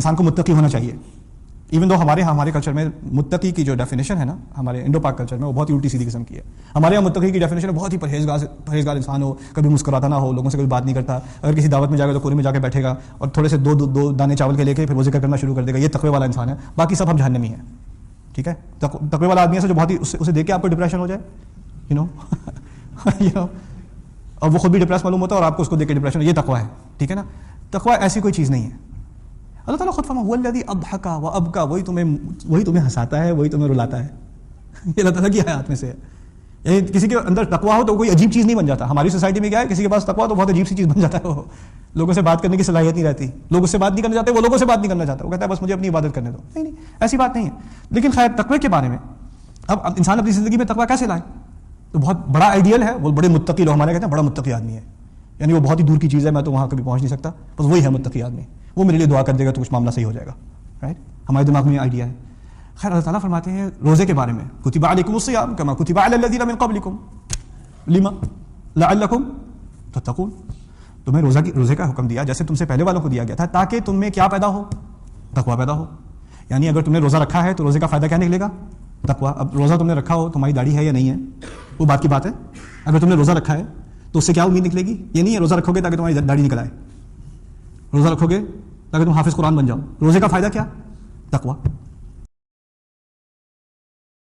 انسان کو متقی ہونا چاہیے. ایون دو ہمارے کلچر میں متقی کی جو ڈیفینیشن ہے نا ہمارے انڈو پاک کلچر میں وہ بہت ہی الٹی سیدھی قسم کی ہے. ہمارے یہاں متقی کی ڈیفینیشن بہت ہی پرہیزگار انسان ہو, کبھی مسکراتا نہ ہو, لوگوں سے کبھی بات نہیں کرتا, اگر کسی دعوت میں جائے گا تو کونے میں جا کے بیٹھے گا اور تھوڑے سے دو دانے چاول کے لے کے پھر وہ ذکر کرنا شروع کر دے گا, یہ تقوی والا انسان ہے. باقی سب ہم جہنمی ہیں. ٹھیک ہے, تقوی والا آدمی ہے جو بہت ہی اسے دیکھ کے آپ کو ڈپریشن ہو جائے, یو نو اور وہ خود بھی ڈپریس معلوم ہوتا ہے اور آپ کو اس کو دیکھ کے ڈپریشن, یہ تقوی ہے. ٹھیک ہے نا, تقوی ایسی کوئی چیز نہیں ہے. اللہ تعالیٰ خود فرماتا ہے هو الذی اضحک وابکا, وہی تمہیں ہنساتا ہے, وہی تمہیں رلاتا ہے. یہ اللہ تعالیٰ کی آیات میں سے ہے. یعنی کسی کے اندر تقوی ہو تو کوئی عجیب چیز نہیں بن جاتا. ہماری سوسائٹی میں کیا ہے, کسی کے پاس تقوی تو بہت عجیب سی چیز بن جاتا ہے. وہ لوگوں سے بات کرنے کی صلاحیت نہیں رہتی, لوگ اس سے بات نہیں کرنا چاہتے, وہ لوگوں سے بات نہیں کرنا چاہتا, وہ کہتا ہے بس مجھے اپنی عبادت کرنے دو. نہیں, ایسی بات نہیں ہے. لیکن خیر تقوی کے بارے میں اب انسان اپنی زندگی میں تقوی کیسے لائے, تو بہت بڑا آئیڈیل ہے. وہ بڑے متقی لوگ ہمارے کہتے ہیں بڑا متقی آدمی ہے, یعنی وہ بہت ہی دور کی چیز ہے, میں تو وہاں کبھی پہنچ نہیں سکتا, بس وہی ہے متقی آدمی, وہ میرے لیے دعا کر دے گا تو کچھ معاملہ صحیح ہو جائے گا. رائٹ, ہمارے دماغ میں یہ آئیڈیا ہے. خیر اللہ تعالیٰ فرماتے ہیں روزے کے بارے میں کتب علیکم الصیام کما کتب علی الذین من قبلکم لما لعلکم تتقون. تمہیں روزے کا حکم دیا جیسے تم سے پہلے والوں کو دیا گیا تھا تاکہ تم میں کیا پیدا ہو, تقوی پیدا ہو. یعنی اگر تم نے روزہ رکھا ہے تو روزے کا فائدہ کیا نکلے گا, تقوی. اب روزہ تم نے رکھا ہو, تمہاری داڑھی ہے یا نہیں ہے وہ بات کی بات ہے. اگر تم نے روزہ رکھا ہے تو اس سے کیا امید نکلے گی, یہ نہیں ہے روزہ رکھو گے تاکہ تمہاری داڑھی نکل آئے, روزہ رکھو گے تاکہ تم حافظ قرآن بن جاؤ. روزے کا فائدہ کیا, تقوی.